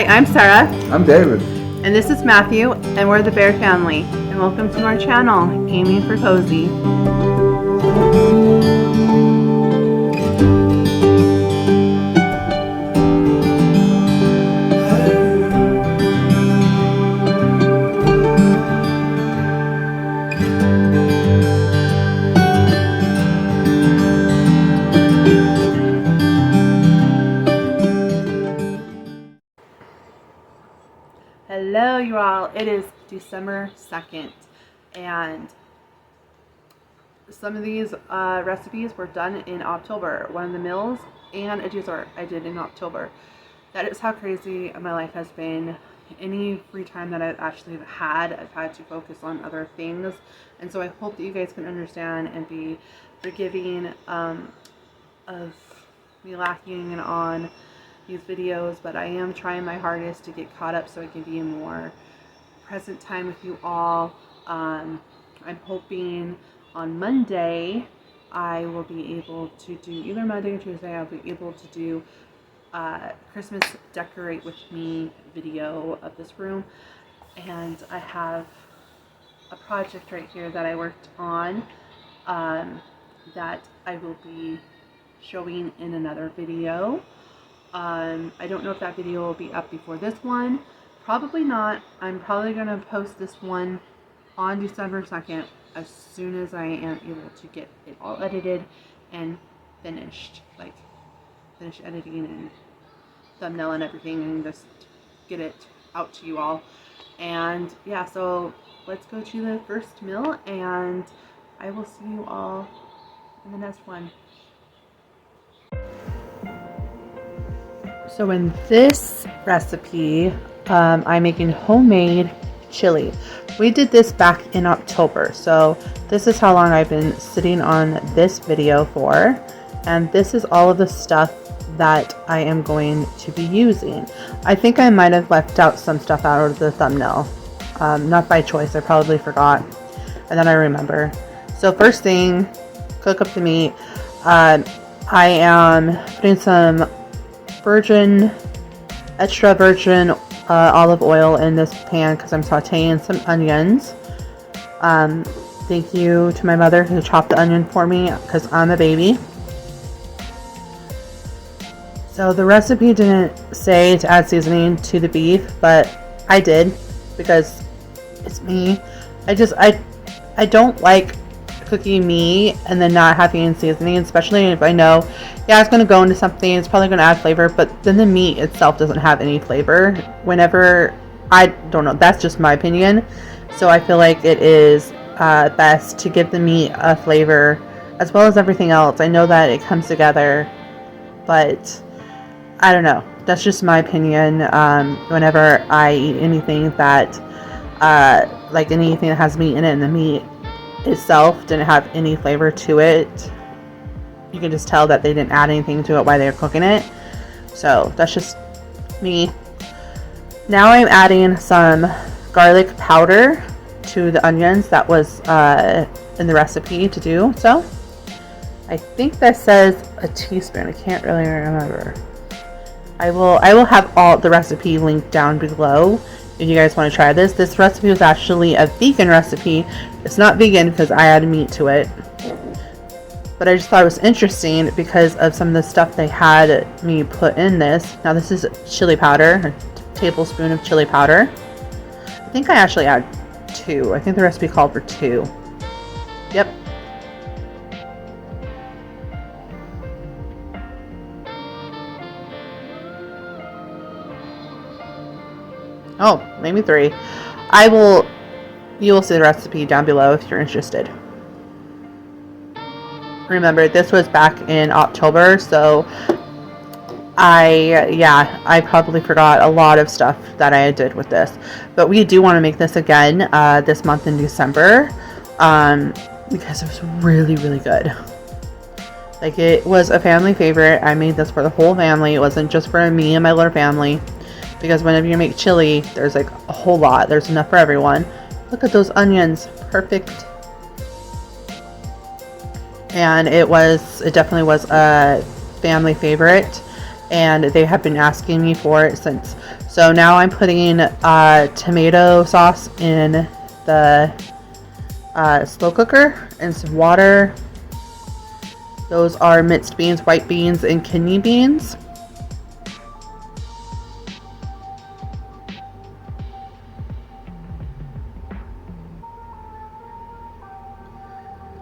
Hi, I'm Sarah. I'm David. And this is Matthew, and we're the Bear family. And welcome to our channel, Aiming for Cozy. Hello, you all. It is December 2nd, and some of these recipes were done in October. One of the meals and a dessert I did in October. That is how crazy my life has been. Any free time that I've actually had, I've had to focus on other things. And so I hope that you guys can understand and be forgiving of me lacking on these videos, but I am trying my hardest to get caught up so I can be more present time with you all. I'm hoping on Monday I will be able to do, either Monday or Tuesday, I'll be able to do Christmas decorate with me video of this room. And I have a project right here that I worked on that I will be showing in another video. I don't know if that video will be up before this one. Probably not. I'm probably going to post this one on December 2nd as soon as I am able to get it all edited and finished. Like, finish editing and thumbnail and everything, and just get it out to you all. And yeah, so let's go to the first meal, and I will see you all in the next one. So in this recipe, I'm making homemade chili. We did this back in October, so this is how long I've been sitting on this video for, and this is all of the stuff that I am going to be using. I think I might have left out some stuff out of the thumbnail, not by choice. I probably forgot, and then I remember. So first thing, cook up the meat. I am putting some extra virgin olive oil in this pan because I'm sauteing some onions. Thank you to my mother who chopped the onion for me because I'm a baby. So the recipe didn't say to add seasoning to the beef, but I did because it's me. I don't like cooking meat and then not having any seasoning, especially if I know, yeah, it's going to go into something, it's probably going to add flavor, but then the meat itself doesn't have any flavor. Whenever, I don't know, that's just my opinion. So I feel like it is best to give the meat a flavor as well as everything else. I know that it comes together, but I don't know. That's just my opinion. Whenever I eat anything that, like anything that has meat in it, and the meat itself didn't have any flavor to it, you can just tell that they didn't add anything to it while they were cooking it. So that's just me. Now I'm adding some garlic powder to the onions. That was in the recipe to do so. I think that says a teaspoon. I can't really remember. I will have all the recipe linked down below if you guys want to try this. This recipe was actually a vegan recipe. It's not vegan because I added meat to it, but I just thought it was interesting because of some of the stuff they had me put in this. Now this is chili powder, a tablespoon of chili powder. I think I actually add 2. I think the recipe called for 2. Yep. Oh, maybe 3. You will see the recipe down below if you're interested. Remember, this was back in October, so I probably forgot a lot of stuff that I did with this. But we do want to make this again this month in December because it was really, really good. Like, it was a family favorite. I made this for the whole family. It wasn't just for me and my little family. Because whenever you make chili, there's like a whole lot. There's enough for everyone. Look at those onions. Perfect. And it definitely was a family favorite. And they have been asking me for it since So now I'm putting tomato sauce in the slow cooker and some water. Those are minced beans, white beans, and kidney beans.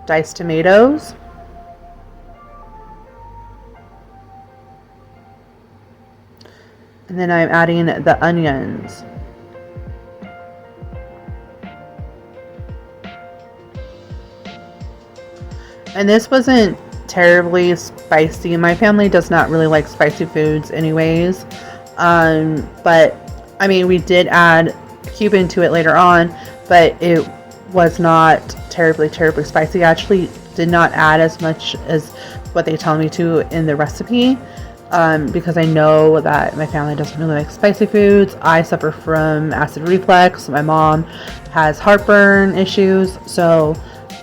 Diced tomatoes. And then I'm adding the onions. And this wasn't terribly spicy. My family does not really like spicy foods anyways. But I mean, we did add cumin to it later on, but it was not terribly spicy. I actually did not add as much as what they tell me to in the recipe. Because I know that my family doesn't really like spicy foods. I suffer from acid reflux. My mom has heartburn issues. So,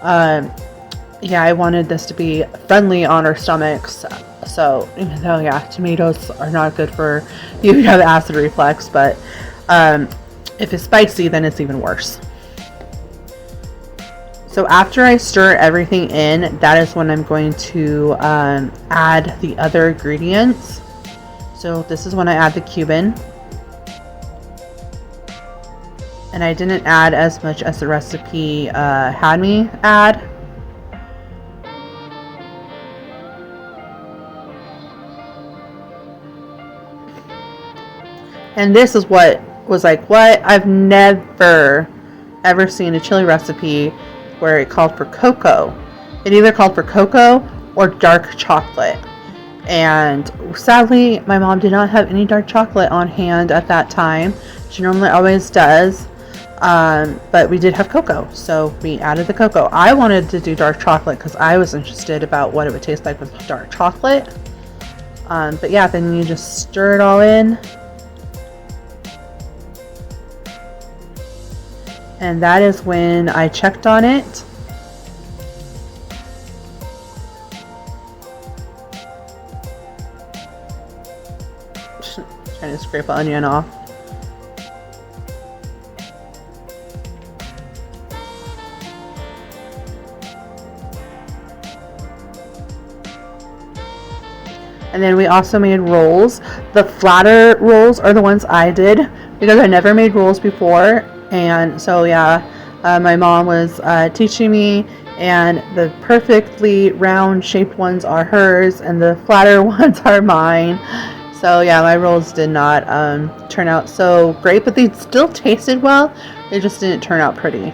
yeah, I wanted this to be friendly on our stomachs. So, even though, yeah, tomatoes are not good for you who have acid reflux, but if it's spicy, then it's even worse. So after I stir everything in, that is when I'm going to add the other ingredients. So this is when I add the cumin. And I didn't add as much as the recipe had me add. And this is what was like, what? I've never ever seen a chili recipe where it called for cocoa. It either called for cocoa or dark chocolate. And sadly, my mom did not have any dark chocolate on hand at that time. She normally always does. But we did have cocoa, so we added the cocoa. I wanted to do dark chocolate because I was interested about what it would taste like with dark chocolate. But yeah, then you just stir it all in. And that is when I checked on it. Trying to scrape the onion off. And then we also made rolls. The flatter rolls are the ones I did because I never made rolls before. And so yeah, my mom was teaching me, and the perfectly round shaped ones are hers and the flatter ones are mine. So yeah, my rolls did not turn out so great, but they still tasted well. They just didn't turn out pretty.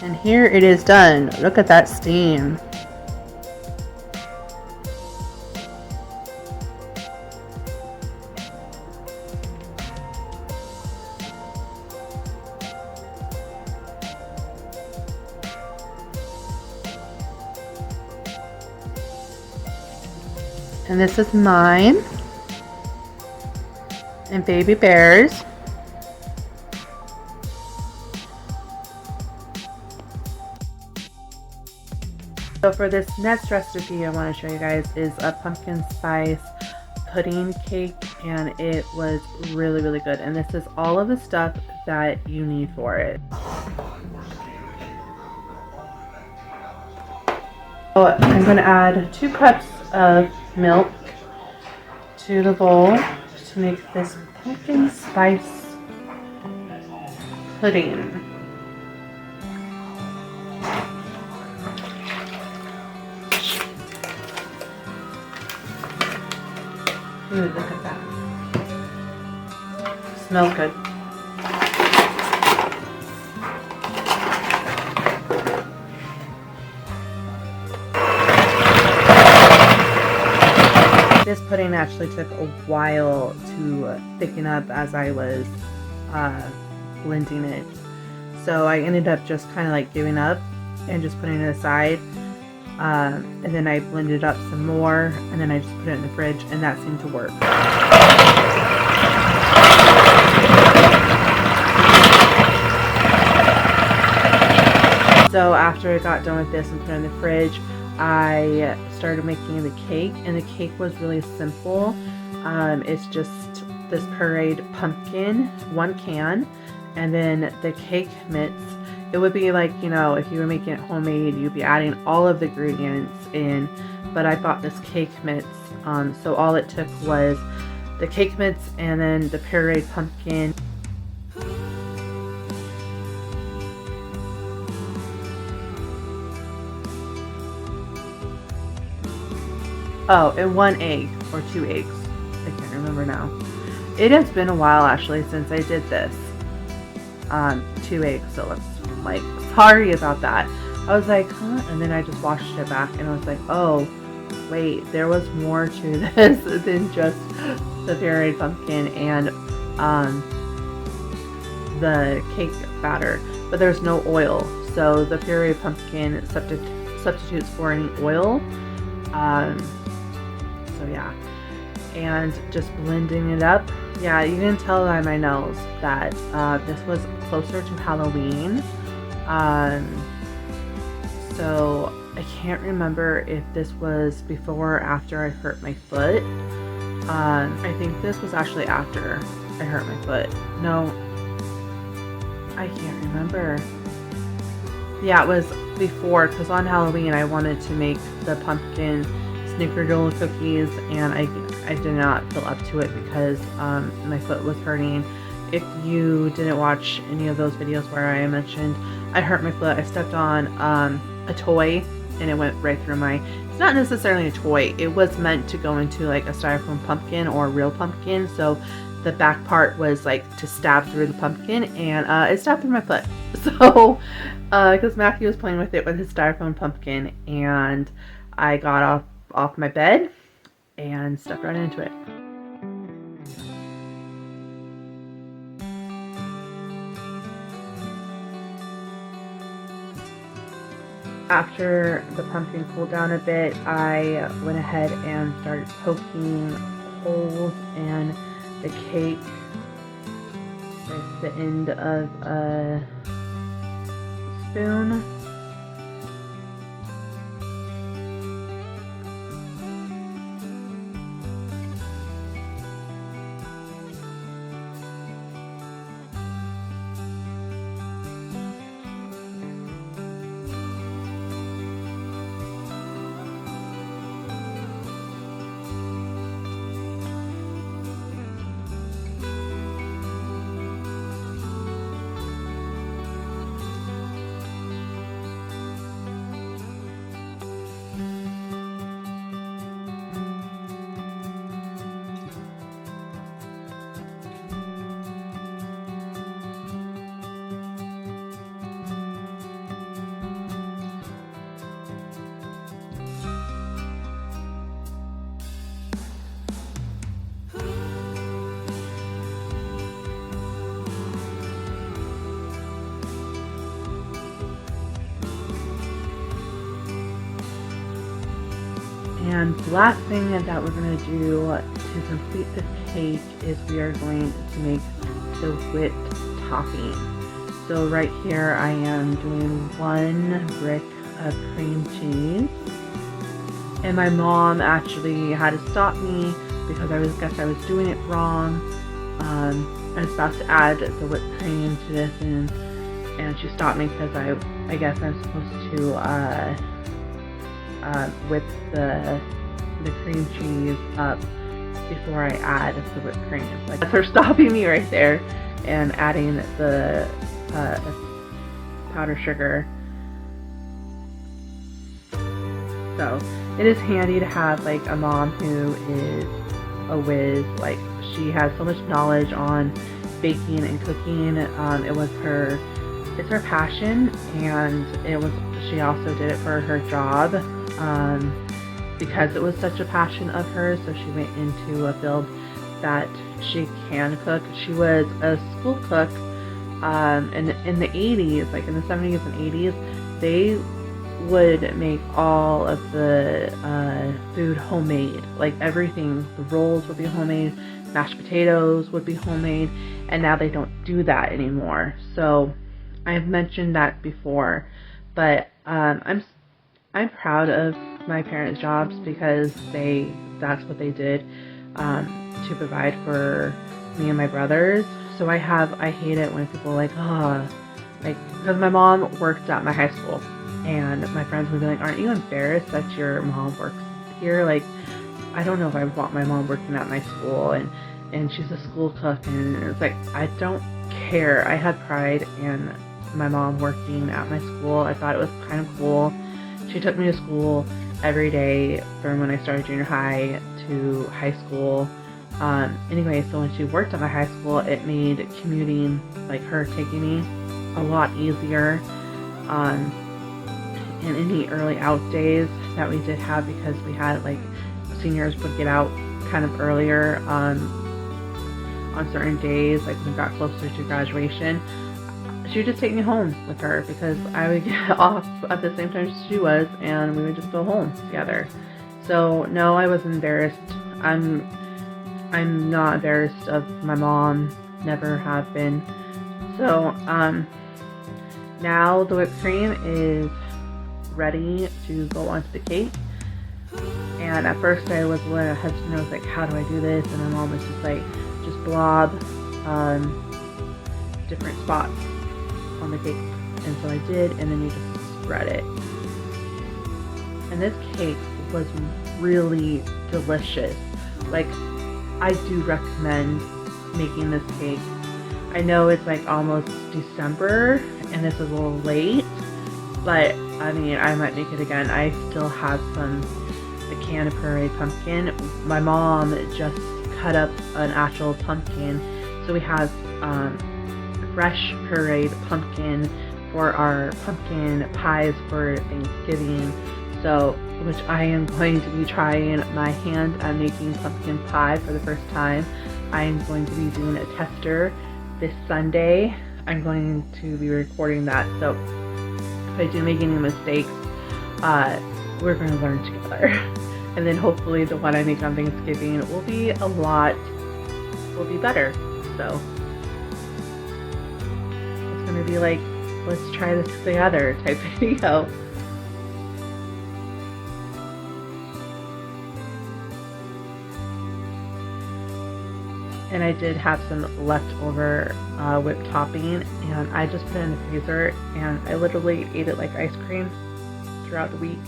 And here it is done. Look at that steam. And this is mine and baby bears. So for this next recipe I want to show you guys is a pumpkin spice pudding cake, and it was really good. And this is all of the stuff that you need for it. So I'm going to add 2 cups of milk to the bowl to make this pumpkin spice pudding. Ooh, look at that. Smells good. This pudding actually took a while to thicken up as I was blending it. So I ended up just kind of like giving up and just putting it aside. And then I blended up some more, and then I just put it in the fridge, and that seemed to work. So after I got done with this and put it in the fridge, I started making the cake, and the cake was really simple. It's just this pureed pumpkin, 1 can, and then the cake mix. It would be like, you know, if you were making it homemade, you'd be adding all of the ingredients in, but I bought this cake mix, so all it took was the cake mix and then the pureed pumpkin. Oh, and 1 egg or 2 eggs. I can't remember now. It has been a while actually since I did this. 2 eggs, so it's like, sorry about that. I was like, huh? And then I just washed it back and I was like, oh, wait, there was more to this than just the pureed pumpkin and the cake batter. But there's no oil, so the pureed pumpkin substitutes for any oil. So yeah, and just blending it up. Yeah, you can tell by my nose that this was closer to Halloween. So I can't remember if this was before or after I hurt my foot. I think this was actually after I hurt my foot. No, I can't remember. Yeah, it was before, because on Halloween I wanted to make the pumpkin snickerdoodle cookies, and I did not feel up to it because my foot was hurting. If you didn't watch any of those videos where I mentioned I hurt my foot, I stepped on a toy and it went right through my, it's not necessarily a toy, it was meant to go into like a styrofoam pumpkin or a real pumpkin, so the back part was like to stab through the pumpkin, and it stabbed through my foot. So because Matthew was playing with it with his styrofoam pumpkin, and I got off my bed and stepped right into it. After the pumpkin cooled down a bit, I went ahead and started poking holes in the cake with the end of a spoon. And the last thing that we're going to do to complete this cake is we are going to make the whipped topping. So right here I am doing 1 brick of cream cheese. And my mom actually had to stop me because I was doing it wrong. I was about to add the whipped cream to this, and she stopped me because I guess I'm supposed to whip the cream cheese up before I add the whipped cream. Like, that's her stopping me right there and adding the powdered sugar. So it is handy to have like a mom who is a whiz. Like, she has so much knowledge on baking and cooking. It's her passion, and she also did it for her job. Because it was such a passion of hers, so she went into a field that she can cook. She was a school cook, and in the 80s, like in the 70s and 80s, they would make all of the food homemade. Like everything, the rolls would be homemade, mashed potatoes would be homemade, and now they don't do that anymore. So I've mentioned that before, but I'm proud of my parents' jobs because that's what they did to provide for me and my brothers. So I hate it when people are like, oh, like, because my mom worked at my high school, and my friends would be like, aren't you embarrassed that your mom works here? Like, I don't know if I want my mom working at my school, and she's a school cook, and it's like, I don't care. I had pride in my mom working at my school. I thought it was kind of cool. She took me to school every day from when I started junior high to high school. Anyway, so when she worked at my high school, it made commuting, like her taking me, a lot easier. And any early out days that we did have, because we had, like, seniors would get out kind of earlier on certain days, like when we got closer to graduation, she would just take me home with her because I would get off at the same time she was, and we would just go home together. So no, I was embarrassed. I'm not embarrassed of my mom, never have been. So now the whipped cream is ready to go onto the cake. And at first I was a little hesitant. I was like, how do I do this? And my mom was just like, just blob different spots on the cake. And so I did, and then you just spread it. And this cake was really delicious. Like, I do recommend making this cake. I know it's like almost December and it's a little late, but I mean, I might make it again. I still have a can of pureed pumpkin. My mom just cut up an actual pumpkin, so we have fresh pureed pumpkin for our pumpkin pies for Thanksgiving. So, which I am going to be trying my hand at making pumpkin pie for the first time. I am going to be doing a tester this Sunday. I'm going to be recording that, so if I do make any mistakes, we're going to learn together. And then hopefully the one I make on Thanksgiving will be better. So it's going to be like, let's try this together type video. And I did have some leftover whipped topping, and I just put it in the freezer, and I literally ate it like ice cream throughout the week.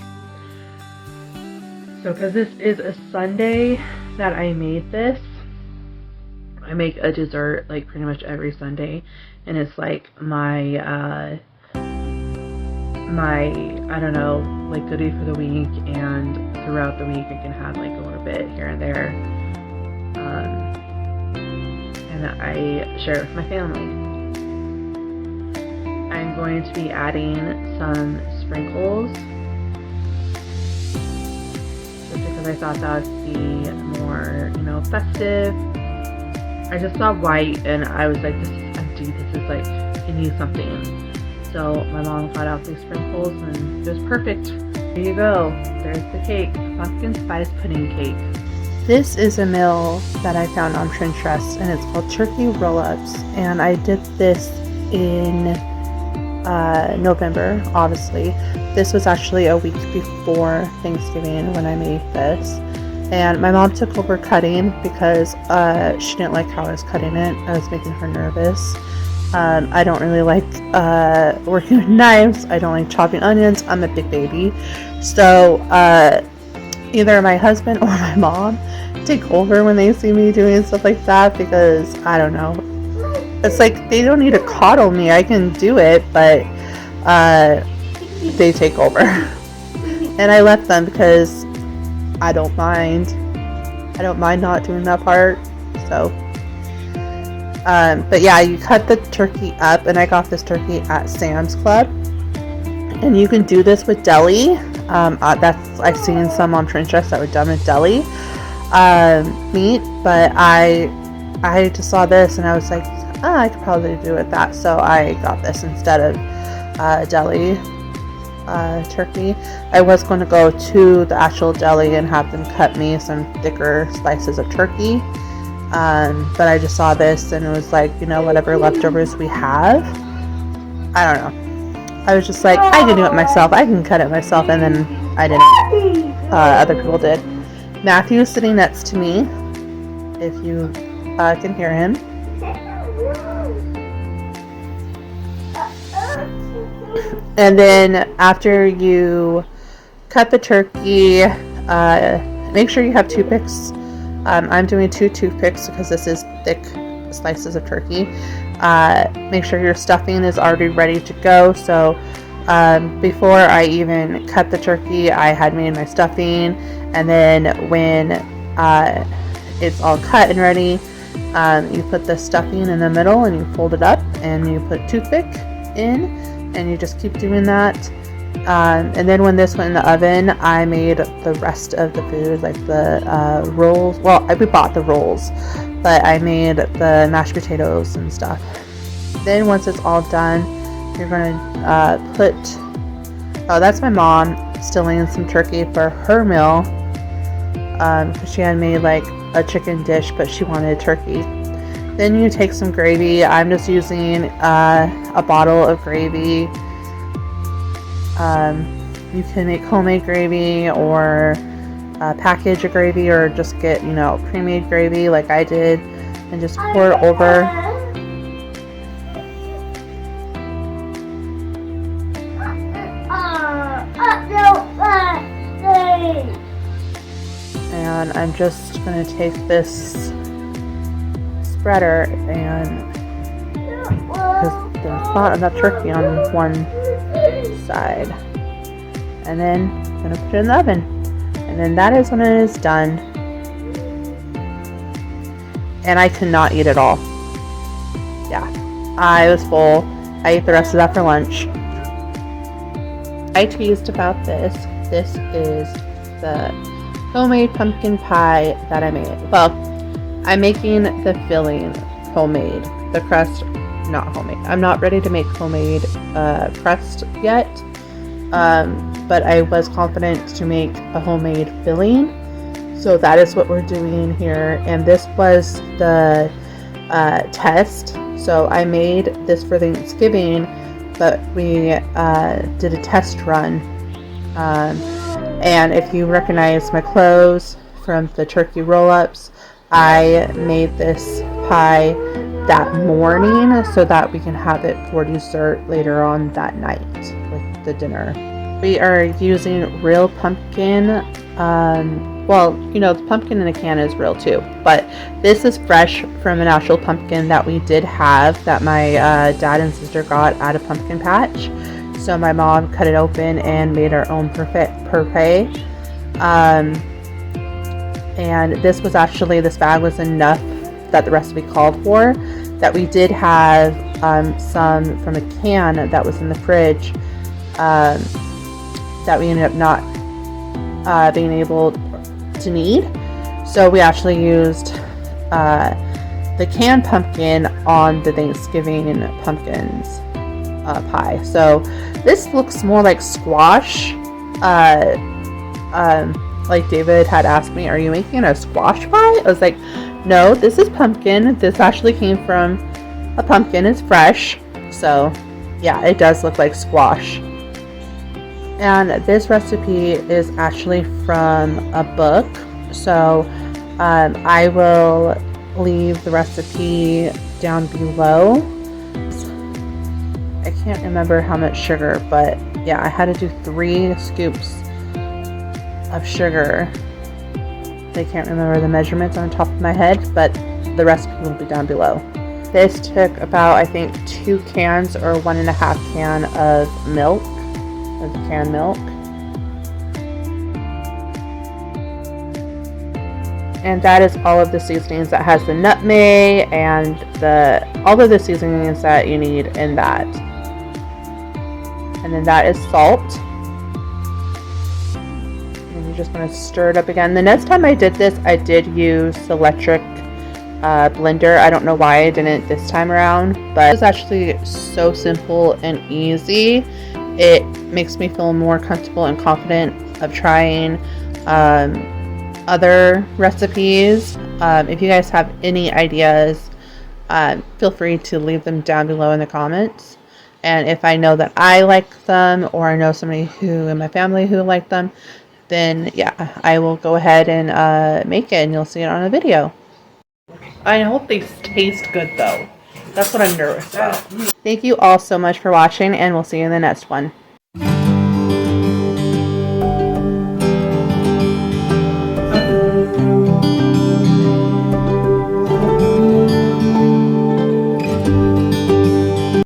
So because this is a Sunday that I made this, I make a dessert like pretty much every Sunday, and it's like my I don't know, like goodie for the week, and throughout the week I can have like a little bit here and there. And I share it with my family. I'm going to be adding some sprinkles just because I thought that would be more, festive. I just saw white and I was like, this is empty, this is like, it needs something. So my mom got out these sprinkles and it was perfect. There you go, there's the cake, pumpkin spice pudding cake. This is a meal that I found on Pinterest, and it's called Turkey Roll-Ups, and I did this in November, obviously. This was actually a week before Thanksgiving when I made this, and my mom took over cutting because she didn't like how I was cutting it. I was making her nervous. I don't really like working with knives. I don't like chopping onions. I'm a big baby, so either my husband or my mom take over when they see me doing stuff like that, because I don't know, it's like they don't need to coddle me. I can do it, but they take over. And I let them because I don't mind not doing that part. So but yeah, you cut the turkey up, and I got this turkey at Sam's Club, and you can do this with deli. I've seen some on Pinterest that were done with deli meat, but I just saw this and I was like, I could probably do with that, so I got this instead of deli turkey. I was going to go to the actual deli and have them cut me some thicker slices of turkey, but I just saw this and it was like, whatever leftovers we have, I don't know. I was just like, I can do it myself. I can cut it myself, and then I didn't. Other people did. Matthew is sitting next to me, if you can hear him. And then after you cut the turkey, make sure you have toothpicks. I'm doing 2 toothpicks because this is thick slices of turkey. Make sure your stuffing is already ready to go. So before I even cut the turkey, I had made my stuffing, and then when it's all cut and ready, you put the stuffing in the middle and you fold it up, and you put toothpick in, and you just keep doing that. And then when this went in the oven, I made the rest of the food, like the rolls. Well, we bought the rolls, but I made the mashed potatoes and stuff. Then once it's all done, you're going to put, oh, that's my mom stilling some turkey for her meal, because she had made like a chicken dish, but she wanted turkey. Then you take some gravy. I'm just using a bottle of gravy. You can make homemade gravy, or package of gravy, or just get, pre-made gravy like I did, and just pour it over. And I'm just going to take this spreader, and because there's not enough turkey on one side, and then I'm going to put it in the oven, and then that is when it is done. And I could not eat it all. Yeah, I was full. I ate the rest of that for lunch. I teased about this. This is the homemade pumpkin pie that I made. Well, I'm making the filling homemade. The crust, not homemade. I'm not ready to make homemade crust yet, but I was confident to make a homemade filling. So that is what we're doing here. And this was the test. So I made this for Thanksgiving, but we did a test run. And if you recognize my clothes from the turkey roll-ups, I made this pie that morning so that we can have it for dessert later on that night with the dinner. We are using real pumpkin. Well, the pumpkin in a can is real too, but this is fresh from an actual pumpkin that we did have, that my dad and sister got at a pumpkin patch. So my mom cut it open and made our own puree. And this bag was enough that the recipe called for, that we did have some from a can that was in the fridge that we ended up not being able to need. So we actually used the canned pumpkin on the Thanksgiving pumpkins pie. So this looks more like squash. Like David had asked me, are you making a squash pie? I was like, no, this is pumpkin. This actually came from a pumpkin. It's fresh. So yeah, it does look like squash. And this recipe is actually from a book. So I will leave the recipe down below. I can't remember how much sugar, but yeah, I had to do 3 scoops of sugar. I can't remember the measurements on the top of my head, but the recipe will be down below. This took about, I think, 2 cans or 1.5 can of milk, of canned milk. And that is all of the seasonings. That has the nutmeg and all of the seasonings that you need in that. And then that is salt. And you're just going to stir it up again. The next time I did this, I did use the electric blender. I don't know why I didn't this time around, but it's actually so simple and easy. It makes me feel more comfortable and confident of trying other recipes. If you guys have any ideas, feel free to leave them down below in the comments. And if I know that I like them, or I know somebody who in my family who like them, then yeah, I will go ahead and make it, and you'll see it on a video. I hope they taste good though. That's what I'm nervous about. Thank you all so much for watching, and we'll see you in the next one.